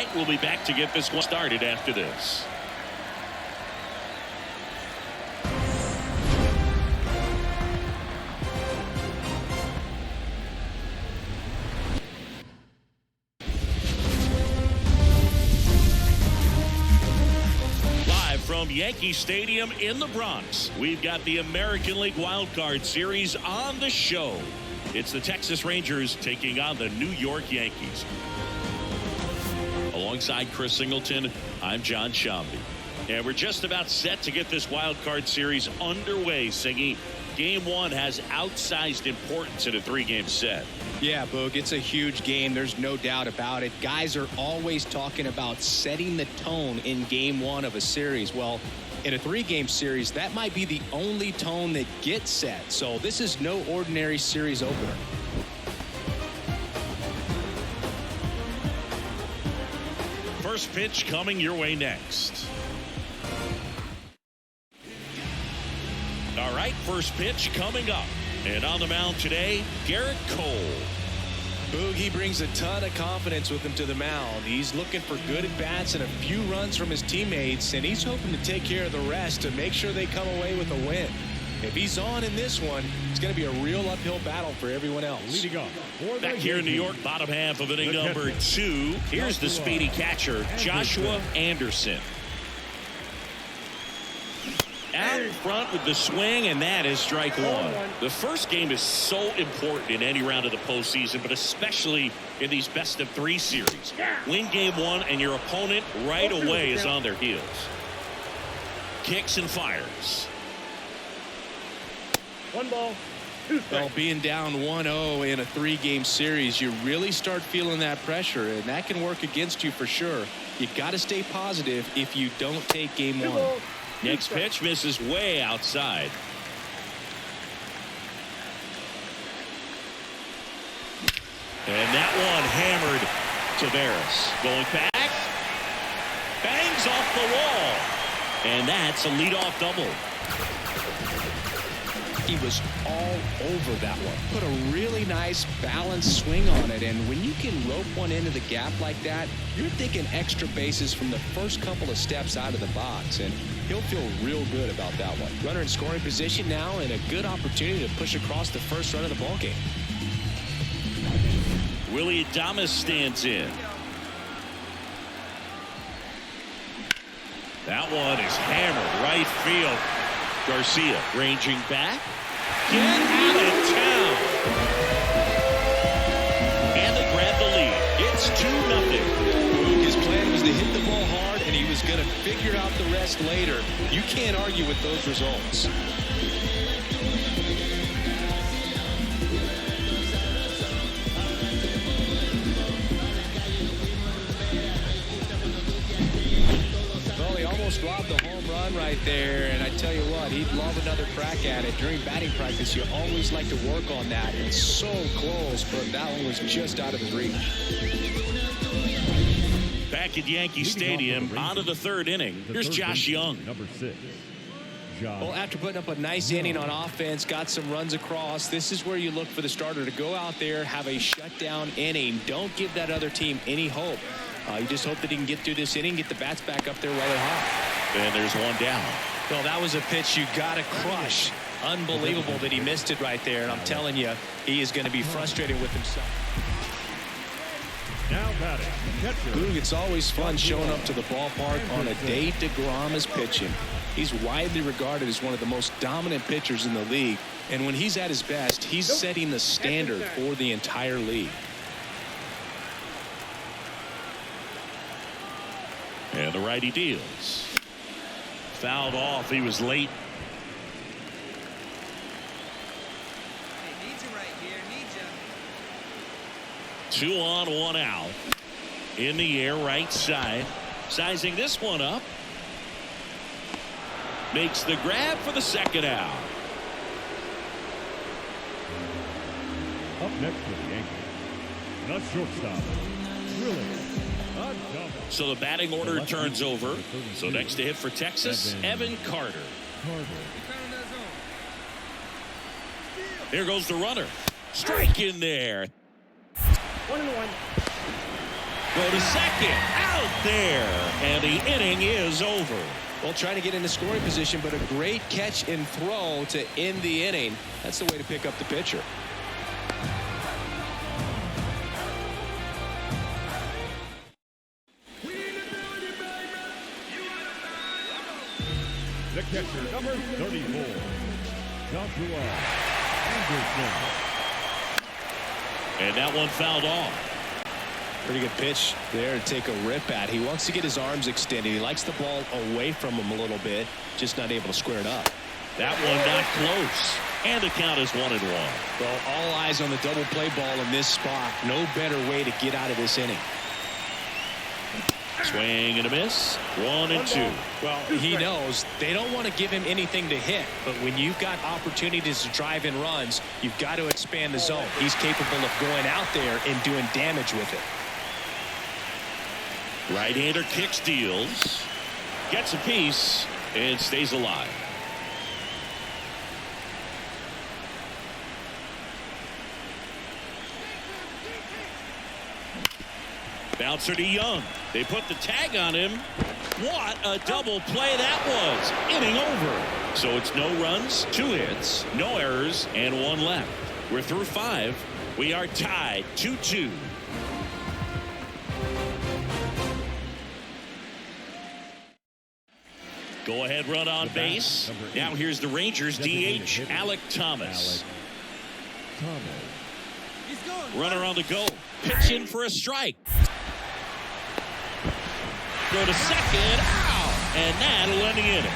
right, we'll be back to get this one started after this. From Yankee Stadium in the Bronx, we've got the American League Wild Card Series on the show. It's the Texas Rangers taking on the New York Yankees. Alongside Chris Singleton, I'm John Shambi. And we're just about set to get this Wild Card Series underway, Singy. Game one has outsized importance in a three-game set. Yeah, Boog, it's a huge game. There's no doubt about it. Guys are always talking about setting the tone in game one of a series. Well, in a three-game series, that might be the only tone that gets set. So this is no ordinary series opener. First pitch coming your way next. All right, first pitch coming up. And on the mound today, Garrett Cole. Boog, he brings a ton of confidence with him to the mound. He's looking for good at-bats and a few runs from his teammates, and he's hoping to take care of the rest to make sure they come away with a win. If he's on in this one, it's going to be a real uphill battle for everyone else. Leading off. Back here in New York, bottom half of inning number 2. Here's the speedy catcher, Joshua Anderson. Out in front with the swing, and that is strike one. The first game is so important in any round of the postseason, but especially in these best-of-3 series. Win game one, and your opponent right away is on their heels. Kicks and fires. 1 ball, 2 strikes. Well, being down 1-0 in a three-game series, you really start feeling that pressure, and that can work against you for sure. You got to stay positive if you don't take game one. Next pitch misses way outside. And that one hammered. Tavares going back. Bangs off the wall. And that's a leadoff double. He was all over that one. Put a really nice balanced swing on it, and when you can rope one into the gap like that, you're thinking extra bases from the first couple of steps out of the box, and he'll feel real good about that one. Runner in scoring position now, and a good opportunity to push across the first run of the ballgame. Willie Adames stands in. That one is hammered right field. Garcia ranging back. Get out of town. And they grab the lead. It's 2-0. His plan was to hit the ball hard, and he was going to figure out the rest later. You can't argue with those results. Well, he almost robbed the home run right there, and I tell you what, he'd love another crack at it. During batting practice, you always like to work on that. It's so close, but that one was just out of his reach. Back at Yankee Stadium, on to the third inning. Here's Josh Young. Number 6. Well, after putting up a nice inning on offense, got some runs across, this is where you look for the starter to go out there, have a shutdown inning. Don't give that other team any hope. You just hope that he can get through this inning, get the bats back up there while they're hot. And there's one down. Well, that was a pitch you got to crush. Unbelievable that he missed it right there. And I'm telling you, he is going to be frustrated with himself. Now batting, catcher. Boog, it's always fun showing up to the ballpark on a day DeGrom is pitching. He's widely regarded as one of the most dominant pitchers in the league. And when he's at his best, he's setting the standard for the entire league. And the righty deals. Fouled off. He was late. Hey, needs you right here. Needs you. 2 on, 1 out. In the air, right side. Sizing this one up. Makes the grab for the second out. Up next for the Yankees. The shortstop. Really? So the batting order turns over. So next to hit for Texas, Evan Carter. Here goes the runner. Strike in there. 1-1. Go to second. Out there. And the inning is over. Well, trying to get into scoring position, but a great catch and throw to end the inning. That's the way to pick up the pitcher. The catcher, number 34, Joshua Anderson. And that one fouled off. Pretty good pitch there to take a rip at. He wants to get his arms extended. He likes the ball away from him a little bit, just not able to square it up. That one not close. And the count is 1-1. Well, all eyes on the double play ball in this spot. No better way to get out of this inning. Swing and a miss. 1-2. Well, he knows they don't want to give him anything to hit, but when you've got opportunities to drive in runs, you've got to expand the zone. He's capable of going out there and doing damage with it. Right-hander kicks, deals, gets a piece, and stays alive. Bouncer to Young. They put the tag on him. What a double play that was. Inning over. So it's no runs, 2 hits, no errors, and 1 left. We're through 5. We are tied 2-2. Go ahead run on base. Now here's the Rangers DH Alec Thomas. Runner on the go. Pitch in for a strike. Go to second. Ow! And that'll end the inning.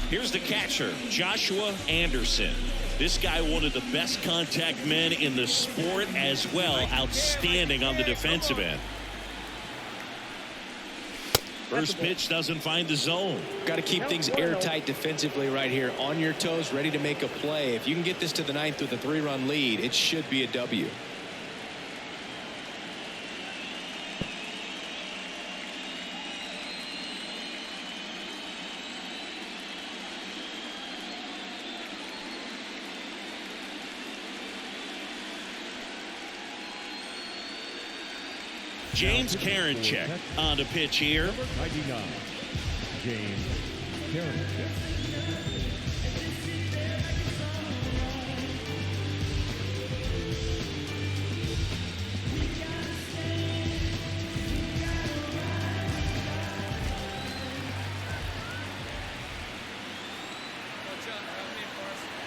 Here's the catcher, Joshua Anderson. This guy, one of the best contact men in the sport as well. Outstanding on the defensive end. First pitch doesn't find the zone. Got to keep things airtight defensively right here. On your toes, ready to make a play. If you can get this to the 9th with a 3-run lead, it should be a W. James Karinchak on the pitch here. 99, James Karinchak.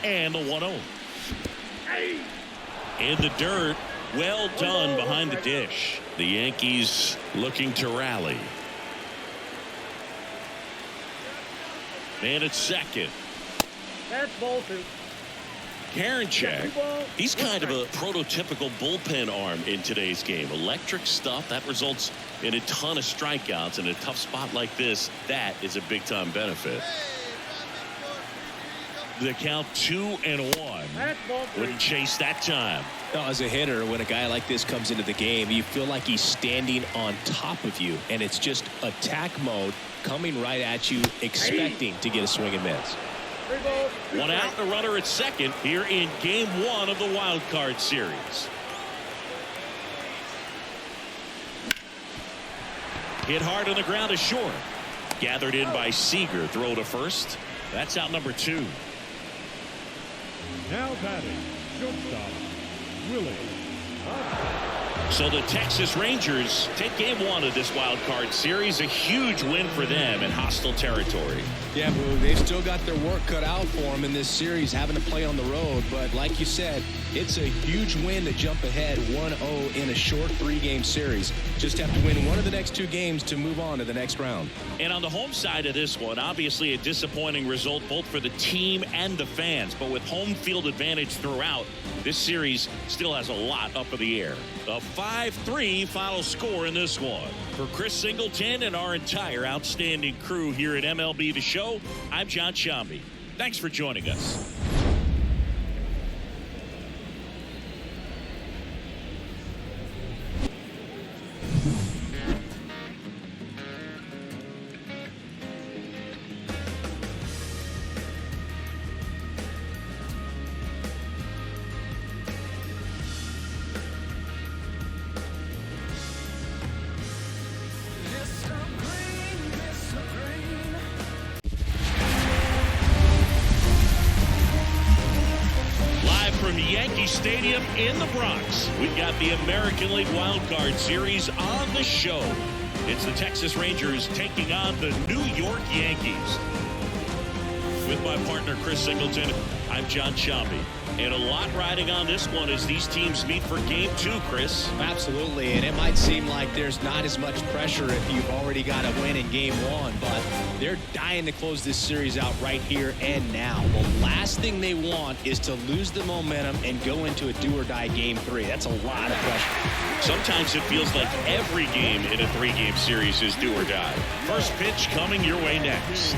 And the 1-0. In the dirt. Well done behind the dish. The Yankees looking to rally. And it's second. That's ball 2. Karinchak, he's kind of a prototypical bullpen arm in today's game. Electric stuff that results in a ton of strikeouts in a tough spot like this. That is a big time benefit. The count 2-1. Wouldn't chase that time. Now, as a hitter, when a guy like this comes into the game, you feel like he's standing on top of you, and it's just attack mode coming right at you, expecting to get a swing and miss. 1 out, the runner at second here in game 1 of the wild card series. Hit hard on the ground is short. Gathered in by Seager. Throw to first. That's out number 2. Now batting, shortstop, Willie. So the Texas Rangers take game 1 of this wild card series. A huge win for them in hostile territory. Yeah, Boo, they've still got their work cut out for them in this series, having to play on the road. But like you said, it's a huge win to jump ahead 1-0 in a short 3-game series. Just have to win one of the next 2 games to move on to the next round. And on the home side of this one, obviously a disappointing result both for the team and the fans. But with home field advantage throughout, this series still has a lot up in the air. A 5-3 final score in this one. For Chris Singleton and our entire outstanding crew here at MLB The Show, I'm John Shambi. Thanks for joining us. Yankee Stadium in the Bronx. We've got the American League Wild Card Series on the show. It's the Texas Rangers taking on the New York Yankees. With my partner Chris Singleton, I'm John Shambi. And a lot riding on this one as these teams meet for Game 2, Chris. Absolutely, and it might seem like there's not as much pressure if you've already got a win in Game 1, but they're dying to close this series out right here and now. The last thing they want is to lose the momentum and go into a do-or-die Game 3. That's a lot of pressure. Sometimes it feels like every game in a 3-game series is do or die. First pitch coming your way next.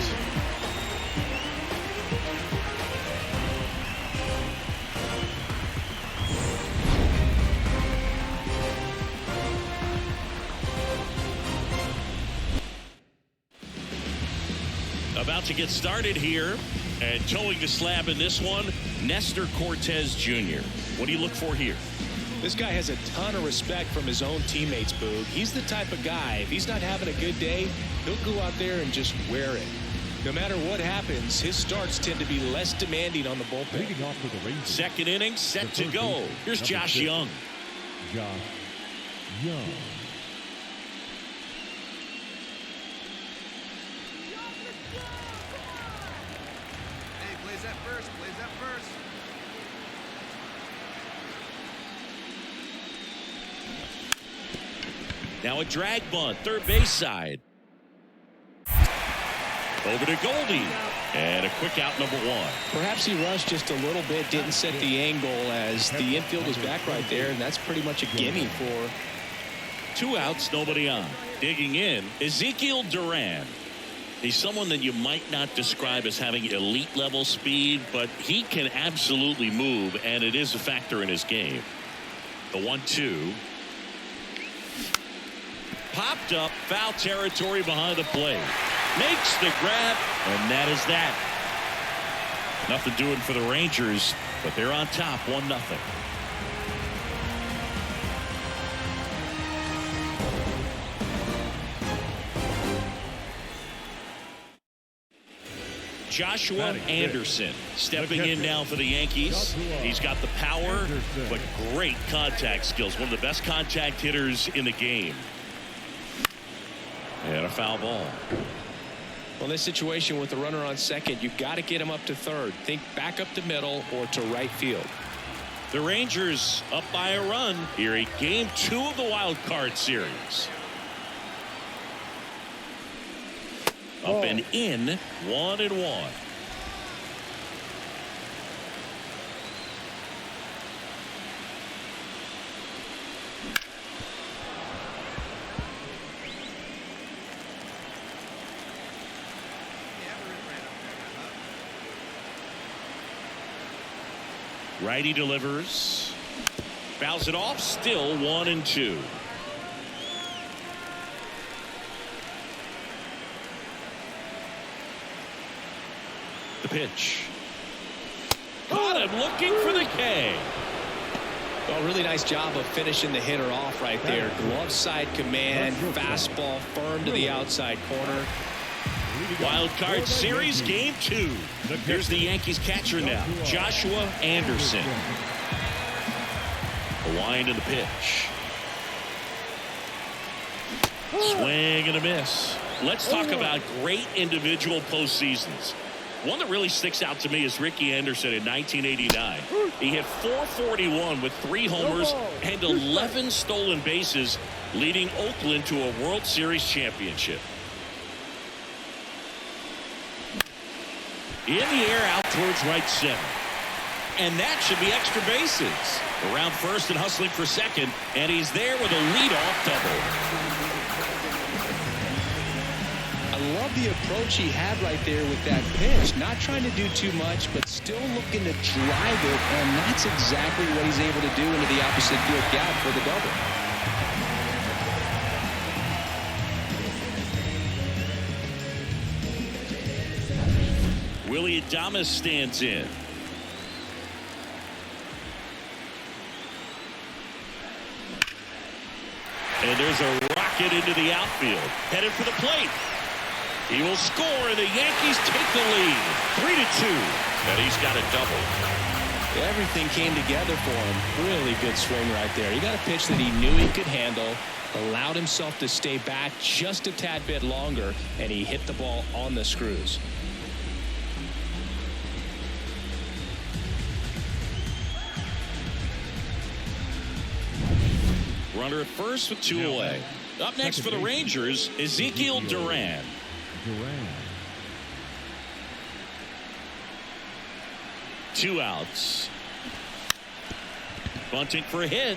About to get started here, and towing the slab in this one, Nestor Cortez Jr. What do you look for here? This guy has a ton of respect from his own teammates, Boog. He's the type of guy, if he's not having a good day, he'll go out there and just wear it. No matter what happens, his starts tend to be less demanding on the bullpen. Leading off for the Rangers. Second inning, set to go. Here's Josh Young. Josh Young. Plays that first. Plays that first. Now a drag bunt, third base side. Over to Goldie. And a quick out, number 1. Perhaps he rushed just a little bit, didn't set the angle as the infield was back right there, and that's pretty much a gimme for 2 outs, nobody on. Digging in, Ezekiel Duran. He's someone that you might not describe as having elite level speed, but he can absolutely move, and it is a factor in his game. The 1-2. Popped up, foul territory behind the plate. Makes the grab, and that is that. Nothing doing for the Rangers, but they're on top, 1-0. Joshua Anderson stepping in now for the Yankees. He's got the power, but great contact skills. One of the best contact hitters in the game. And a foul ball. Well, in this situation with the runner on second, you've got to get him up to third. Think back up the middle or to right field. The Rangers up by a run here in Game 2 of the Wild Card Series. Up and in, 1-1. Righty delivers. Fouls it off, still 1-2. The pitch. Caught him looking for the K. Well, really nice job of finishing the hitter off right there. Glove side command, fastball firm to the outside corner. Wild Card Series Game 2. Here's the Yankees catcher now, Joshua Anderson. A wind of the pitch. Swing and a miss. Let's talk about great individual postseasons. One that really sticks out to me is Ricky Anderson in 1989. He hit .441 with 3 homers and 11 stolen bases, leading Oakland to a World Series championship. In the air, out towards right center. And that should be extra bases. Around first and hustling for second, and he's there with a leadoff double. I love the approach he had right there with that pitch. Not trying to do too much, but still looking to drive it, and that's exactly what he's able to do into the opposite field gap for the double. Willie Adames stands in. And there's a rocket into the outfield. Headed for the plate. He will score, and the Yankees take the lead. 3-2. And he's got a double. Everything came together for him. Really good swing right there. He got a pitch that he knew he could handle, allowed himself to stay back just a tad bit longer, and he hit the ball on the screws. Runner at first with 2 away. Up next for the Rangers, Ezekiel Duran. Duran. 2 outs. Bunting for a hit.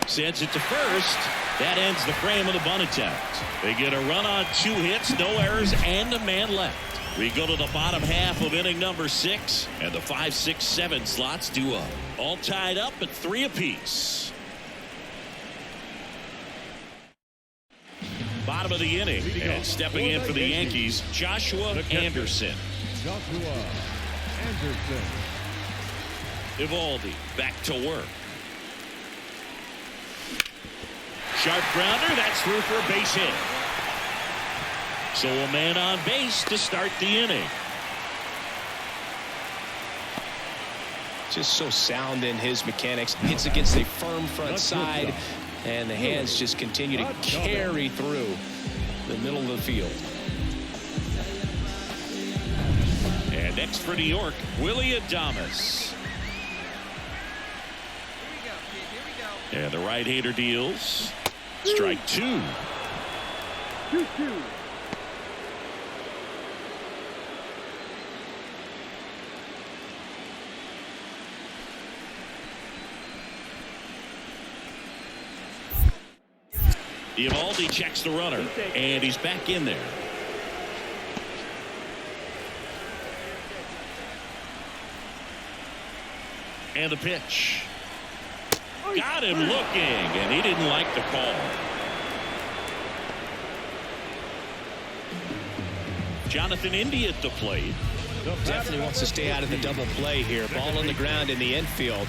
Sends it to first. That ends the frame of the bunt attempt. They get a run on 2 hits, no errors, and a man left. We go to the bottom half of inning number 6, and the 5, 6, 7 slots due up. All tied up at 3 apiece. Bottom of the inning, and stepping in for the Yankees, Joshua Anderson. Joshua Anderson. Evaldi back to work. Sharp grounder, that's through for a base hit. So a man on base to start the inning. Just so sound in his mechanics. Hits against a firm front side, and the hands just continue to carry through the middle of the field. And next for New York, Willie Adames. And the right-hander deals. Strike 2. 2-2. Evaldi checks the runner, and he's back in there. And the pitch. Got him looking, and he didn't like the call. Jonathan India at the plate. Definitely wants to stay out of the double play here. Ball on the ground in the infield.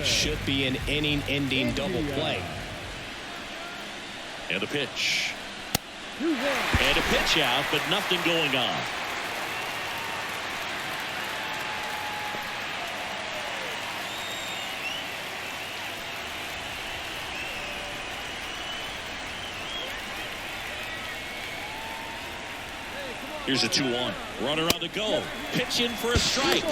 Should be an inning-ending double play. And the pitch. And a pitch out, but nothing going on. Here's a 2-1. Runner on the go. Pitch in for a strike.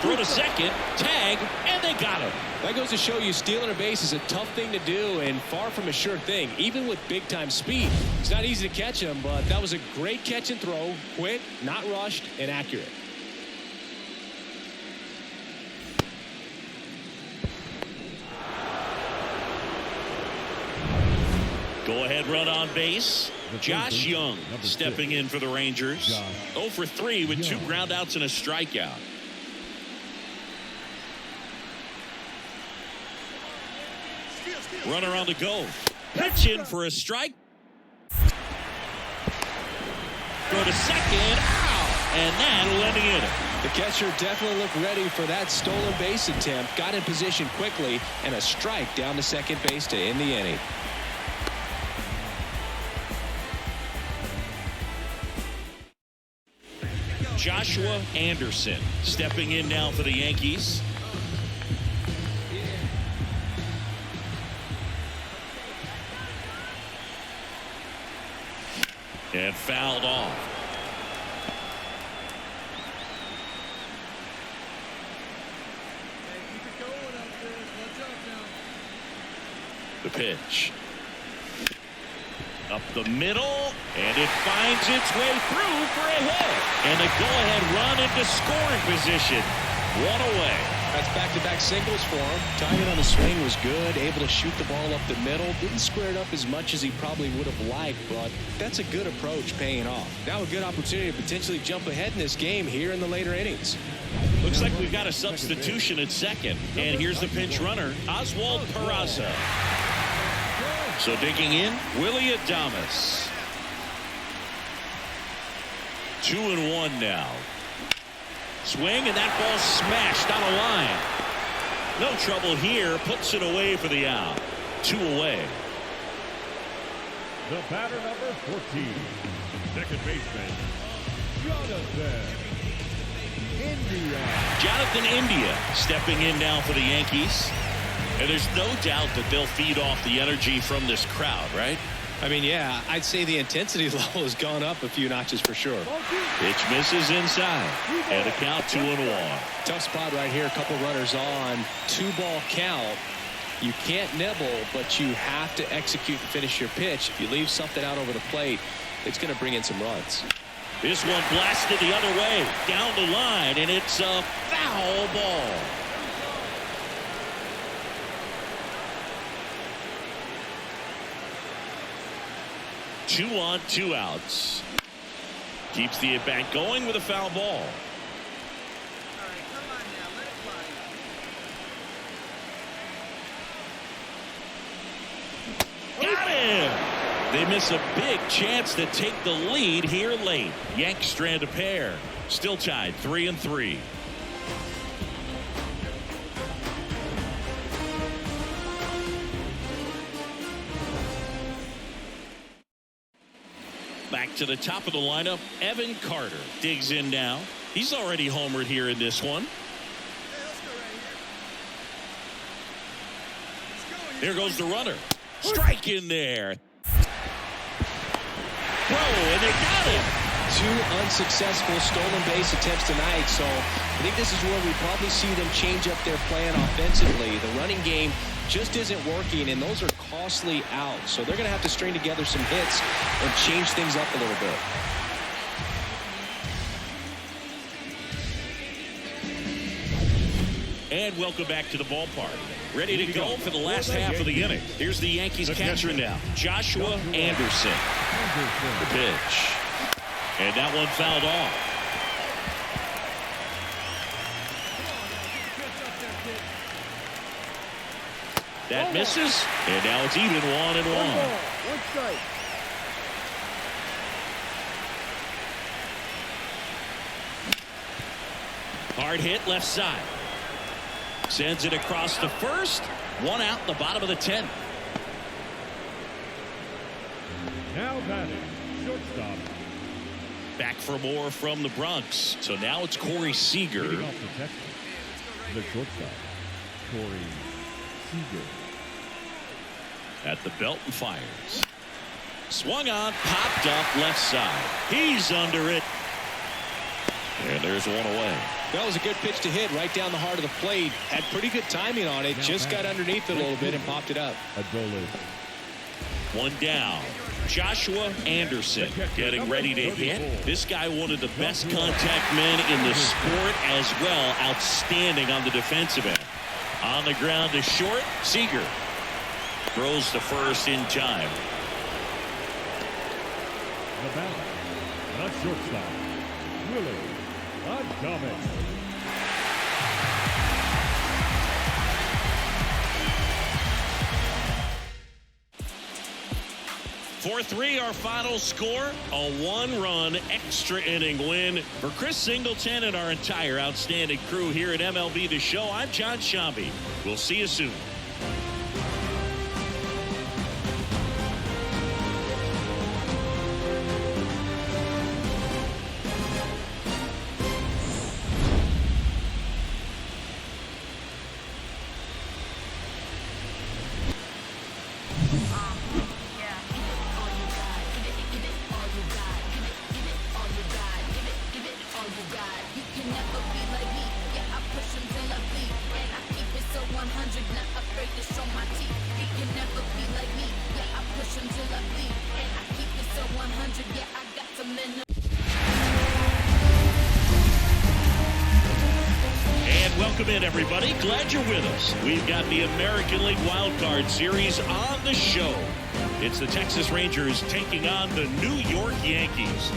Throw to second. Tag. And they got him. That goes to show you stealing a base is a tough thing to do and far from a sure thing, even with big-time speed. It's not easy to catch him, but that was a great catch and throw. Quick, not rushed, and accurate. Go-ahead run on base. Josh Young stepping in for the Rangers. 0 for 3 with 2 groundouts and a strikeout. Runner on the go. Pitch in for a strike. Go to second. Ow! And that'll end the inning. The catcher definitely looked ready for that stolen base attempt. Got in position quickly, and a strike down to second base to end the inning. Joshua Anderson stepping in now for the Yankees. And fouled off. The pitch. Up the middle, and it finds its way through for a hit. And a go-ahead run into scoring position. 1 away. That's back-to-back singles for him. Timing on the swing was good, able to shoot the ball up the middle. Didn't square it up as much as he probably would have liked, but that's a good approach paying off. Now a good opportunity to potentially jump ahead in this game here in the later innings. Looks like we've got a substitution at second. And here's the pinch runner, Oswald Peraza. So digging in, Willie Adames. 2-1 now. Swing, and that ball smashed on a line. No trouble here. Puts it away for the out. 2 away. The batter number 14, second baseman, Jonathan India. Jonathan India stepping in now for the Yankees. And there's no doubt that they'll feed off the energy from this crowd, right? I mean, yeah, I'd say the intensity level has gone up a few notches for sure. Pitch misses inside. And a count 2-1. Tough spot right here. A couple runners on. 2-ball count. You can't nibble, but you have to execute and finish your pitch. If you leave something out over the plate, it's going to bring in some runs. This one blasted the other way. Down the line, and it's a foul ball. Two on, 2 outs. Keeps the at-bat going with a foul ball. All right, come on now, let it fly. Got him! They miss a big chance to take the lead here late. Yanks strand a pair. Still tied 3-3. Back to the top of the lineup, Evan Carter digs in now. He's already homered here in this one. Hey, let's go right here. There goes the runner. Strike in there. Whoa, and they got him. 2 unsuccessful stolen base attempts tonight, so I think this is where we probably see them change up their plan offensively. The running game just isn't working, and those are costly outs. So they're going to have to string together some hits and change things up a little bit. And welcome back to the ballpark. Ready to go for the last half of the inning. Here's the Yankees catcher now, Joshua Anderson. The pitch. And that one fouled off. That misses, and now it's even 1-1. One strike. Hard hit left side. Sends it across the first. 1 out in the bottom of the 10th. Now batting, shortstop. Back for more from the Bronx. So now it's Corey Seager. Leading off the Texans, the shortstop, Corey Seager. At the belt and fires. Swung on, popped up left side. He's under it. And there's one away. That was a good pitch to hit right down the heart of the plate. Had pretty good timing on it. Just got underneath it a little bit and popped it up. One down. Joshua Anderson getting ready to hit. This guy, one of the best contact men in the sport as well. Outstanding on the defensive end. On the ground to short. Seager throws to first in time. The batter, the shortstop, Willie Adames. 4-3 our final score. A 1-run extra inning win for Chris Singleton and our entire outstanding crew here at MLB The Show. I'm John Shambi. We'll see you soon. Welcome in, everybody. Glad you're with us. We've got the American League Wild Card Series on the show. It's the Texas Rangers taking on the New York Yankees.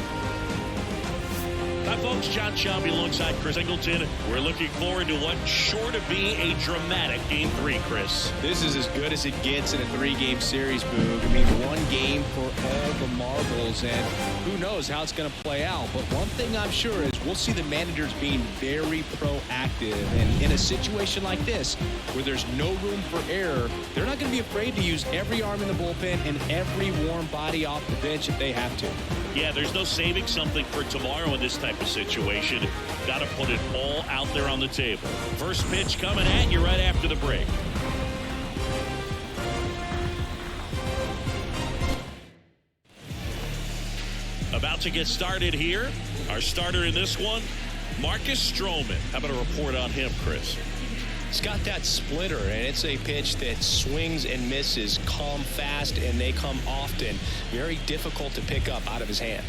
Hi, folks. John Shambi alongside Chris Singleton. We're looking forward to what's sure to be a dramatic Game 3, Chris. This is as good as it gets in a 3-game series, Boog. I mean, 1 game for all the marbles, and who knows how it's going to play out. But one thing I'm sure is we'll see the managers being very proactive. And in a situation like this, where there's no room for error, they're not going to be afraid to use every arm in the bullpen and every warm body off the bench if they have to. Yeah, there's no saving something for tomorrow in this type of situation. Got to put it all out there on the table. First pitch coming at you right after the break. About to get started here. Our starter in this one, Marcus Stroman. How about a report on him, Chris? He's got that splitter, and it's a pitch that swings and misses, come fast, and they come often. Very difficult to pick up out of his hand.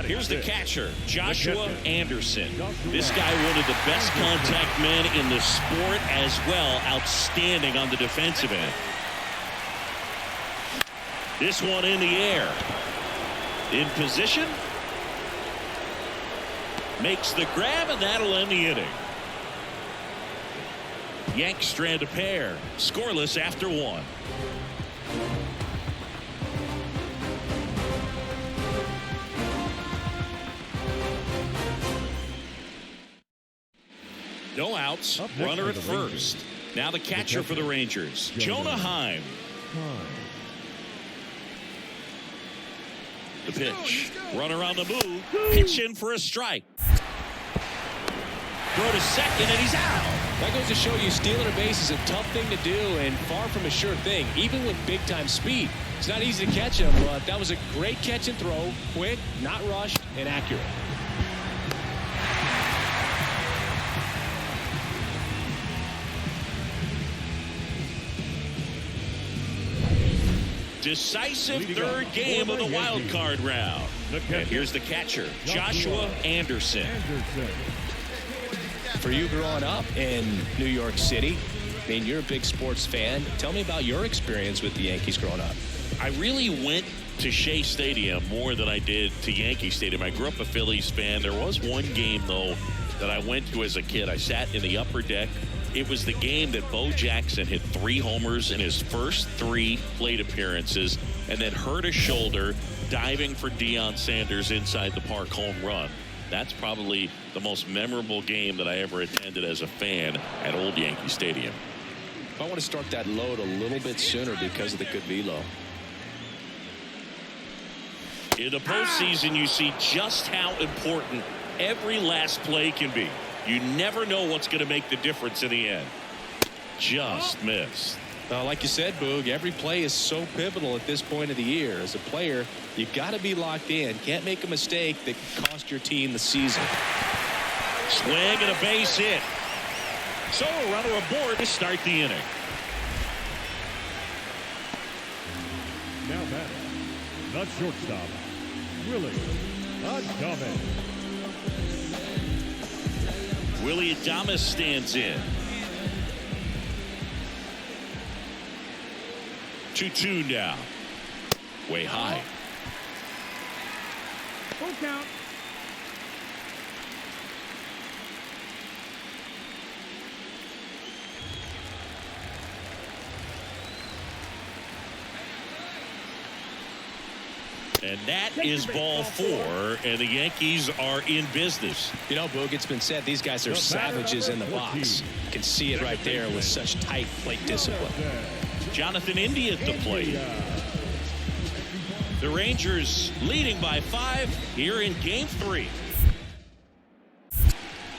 Here's the catcher, Joshua Anderson. This guy, one of the best contact men in the sport as well. Outstanding on the defensive end. This one in the air. In position. Makes the grab, and that'll end the inning. Yanks strand a pair. Scoreless after one. No outs. Runner at first. Now the catcher for the Rangers, Jonah Heim. The pitch. Runner on the move. Pitch in for a strike. Throw to second, and he's out. That goes to show you stealing a base is a tough thing to do and far from a sure thing, even with big-time speed. It's not easy to catch him, but that was a great catch and throw. Quick, not rushed, and accurate. Decisive third game of the wild card round. And here's the catcher, Joshua Anderson. For you growing up in New York City, I mean, you're a big sports fan. Tell me about your experience with the Yankees growing up. I really went to Shea Stadium more than I did to Yankee Stadium. I grew up a Phillies fan. There was one game, though, that I went to as a kid. I sat in the upper deck. It was the game that Bo Jackson hit 3 homers in his first 3 plate appearances and then hurt a shoulder diving for Deion Sanders inside the park home run. That's probably the most memorable game that I ever attended as a fan at Old Yankee Stadium. I want to start that load a little bit sooner because of the good velo. In the postseason, you see just how important every last play can be. You never know what's going to make the difference in the end. Just missed. Like you said, Boog, every play is so pivotal at this point of the year. As a player, you've got to be locked in. Can't make a mistake that could cost your team the season. Swing and a base hit. So a runner aboard to start the inning. Now batting, the shortstop, Willie Adames. Willie Adames stands in. 2-2 now. Way high. Full count. And that is ball 4, and the Yankees are in business. You know, Boog, it's been said these guys are savages in the box. You can see it right there with such tight plate discipline. Jonathan India at the plate. The Rangers leading by 5 here in game 3.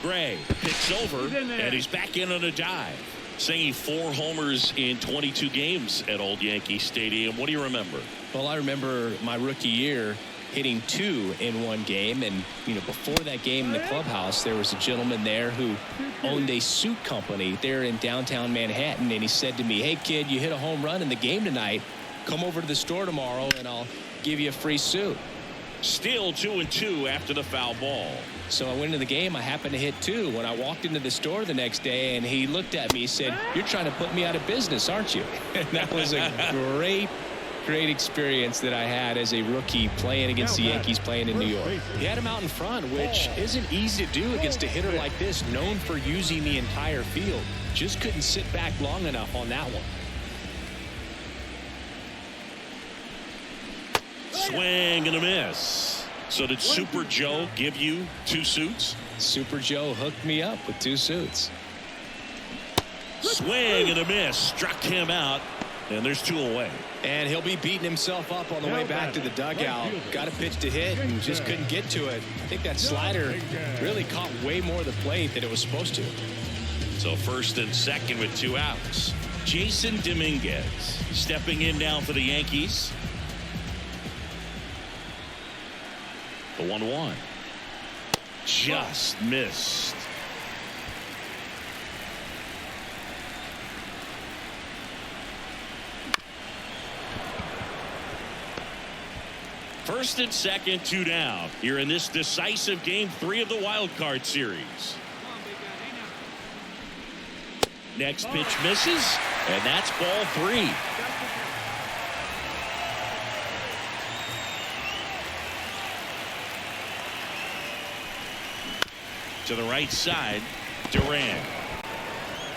Gray picks over, and he's back in on a dive. Singing 4 homers in 22 games at Old Yankee Stadium. What do you remember? Well, I remember my rookie year hitting 2 in one game. And, you know, before that game in the clubhouse, there was a gentleman there who owned a suit company there in downtown Manhattan. And he said to me, "Hey, kid, you hit a home run in the game tonight. Come over to the store tomorrow and I'll give you a free suit." Still 2-2 after the foul ball. So I went into the game. I happened to hit 2. When I walked into the store the next day, and he looked at me, he said, "You're trying to put me out of business, aren't you?" And that was a great experience that I had as a rookie playing against the Yankees, playing in New York. He had him out in front, which isn't easy to do against a hitter like this, known for using the entire field. Just couldn't sit back long enough on that one. Swing and a miss. So did Super Joe give you 2 suits? Super Joe hooked me up with 2 suits. Swing and a miss. Struck him out. And there's 2 away. And he'll be beating himself up on the way back to the dugout. Got a pitch to hit and just couldn't get to it. I think that slider really caught way more of the plate than it was supposed to. So first and second with 2 outs. Jason Dominguez stepping in now for the Yankees. The 1-1. Just missed. First and second, 2 down here in this decisive game 3 of the wild card series. Next pitch misses, and that's ball 3. To the right side, Duran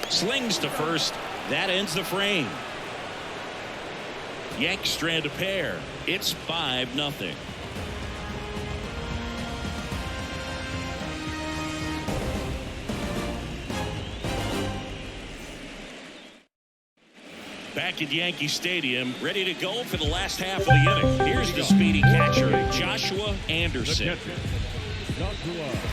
slings to first. That ends the frame. Yanks strand a pair. It's 5-0. Back at Yankee Stadium, ready to go for the last half of the inning. Here's the speedy catcher, Joshua Anderson. The catcher, Joshua Anderson.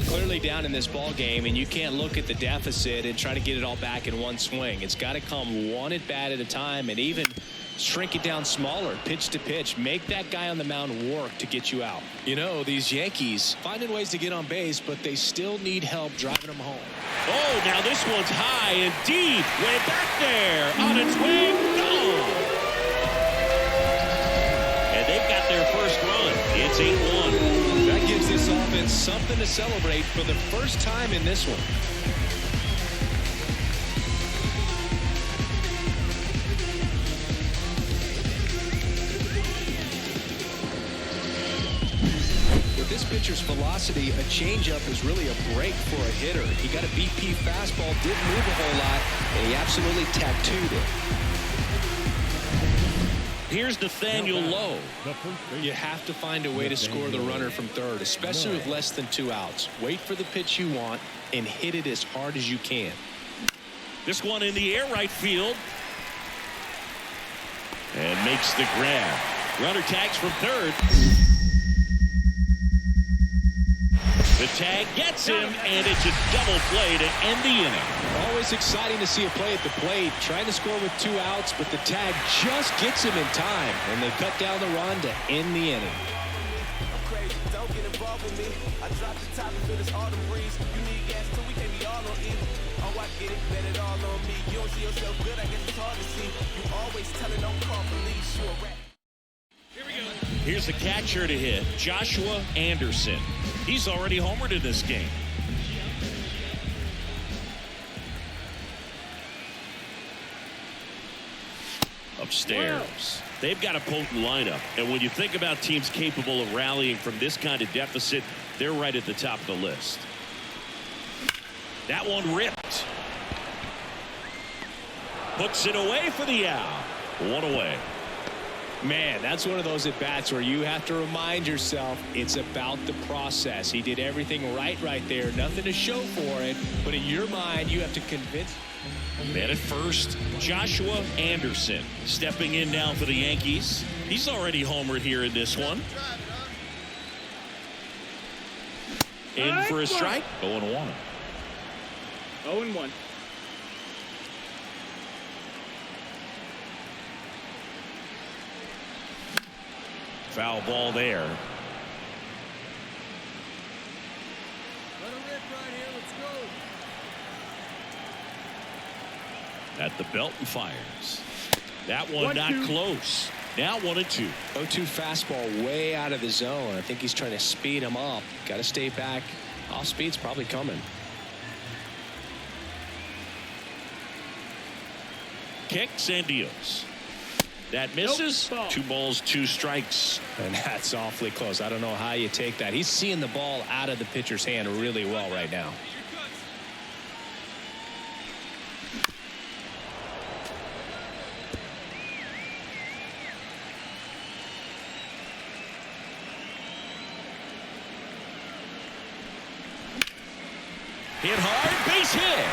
Clearly down in this ball game, and you can't look at the deficit and try to get it all back in one swing. It's got to come one at bat at a time, and even shrink it down smaller, pitch to pitch. Make that guy on the mound work to get you out. You know, these Yankees finding ways to get on base, but they still need help driving them home. Oh, now this one's high and deep, way back there, on its way, gone. And they've got their first run. It's 8-1. That gives this offense something to celebrate for the first time in this one. With this pitcher's velocity, a changeup is really a break for a hitter. He got a BP fastball, didn't move a whole lot, and he absolutely tattooed it. Here's Nathaniel Lowe. You have to find a way to score the runner from third, especially with less than 2 outs. Wait for the pitch you want and hit it as hard as you can. This one in the air right field. And makes the grab. Runner tags from third. The tag gets him, and it's a double play to end the inning. Always exciting to see a play at the plate. Trying to score with 2 outs, but the tag just gets him in time, and they cut down the run to end the inning. I'm crazy, don't get involved with me. I dropped the top and feel this autumn breeze. You need gas too, we can't be all on E. Oh, I get it, bet it all on me. You don't see yourself good, I guess it's hard to see. You always telling don't call police, you a rat. Here's the catcher to hit, Joshua Anderson. He's already homered in this game. Upstairs. They've got a potent lineup. And when you think about teams capable of rallying from this kind of deficit, they're right at the top of the list. That one ripped. Puts it away for the out. 1 away. Man, that's one of those at-bats where you have to remind yourself it's about the process. He did everything right there. Nothing to show for it. But in your mind, you have to convince. Man at first, Joshua Anderson stepping in now for the Yankees. He's already homered here in this one. In for a strike. 0-1. 0-1. Foul ball there. Let it rip right here. Let's go. At the belt and fires. That one not close. Now 1-2. 0-2 fastball way out of the zone. I think he's trying to speed him up. Got to stay back. Off speed's probably coming. Kicks and deals. That misses. Nope. 2 balls, 2 strikes. And that's awfully close. I don't know how you take that. He's seeing the ball out of the pitcher's hand really well right now. Hit hard, base hit.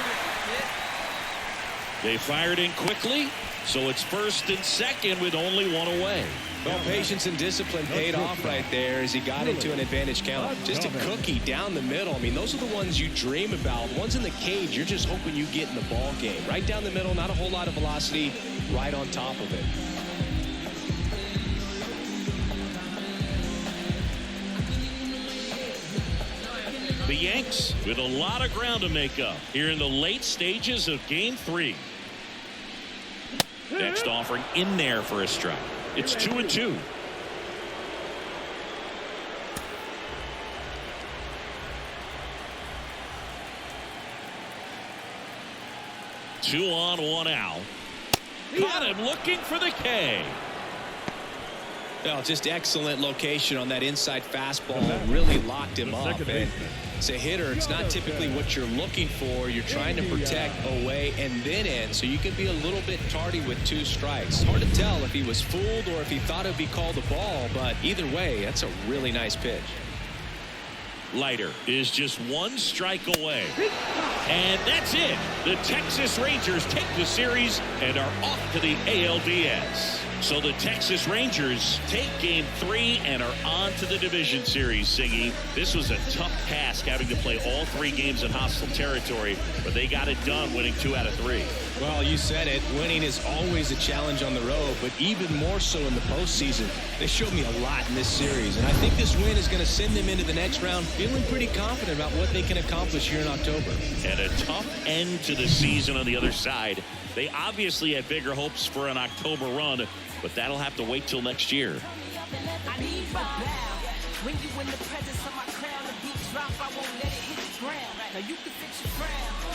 They fired in quickly, so it's first and second with only one away. Well, patience and discipline paid off right there as he got into an advantage count. Just a cookie down the middle. I mean, those are the ones you dream about. Ones in the cage, you're just hoping you get in the ball game. Right down the middle, not a whole lot of velocity, right on top of it. The Yanks with a lot of ground to make up here in the late stages of Game 3. Next offering in there for a strike. It's 2-2. Two on, one out. Got him looking for the K. Well, just excellent location on that inside fastball. Really locked him up. And as a hitter, it's not typically what you're looking for. You're trying to protect away and then in, so you can be a little bit tardy with 2 strikes. Hard to tell if he was fooled or if he thought it would be called a ball, but either way, that's a really nice pitch. Leiter is just 1 strike away. And that's it. The Texas Rangers take the series and are off to the ALDS. So the Texas Rangers take Game 3 and are on to the division series, Siggy. This was a tough task having to play all 3 games in hostile territory, but they got it done winning 2 out of 3. Well, you said it. Winning is always a challenge on the road, but even more so in the postseason. They showed me a lot in this series, and I think this win is going to send them into the next round feeling pretty confident about what they can accomplish here in October. And a tough end to the season on the other side. They obviously had bigger hopes for an October run, but that'll have to wait till next year. I need my bow. When you in the presence of my crown, the beat drop, I won't let it hit the ground. Now you can fix your frown.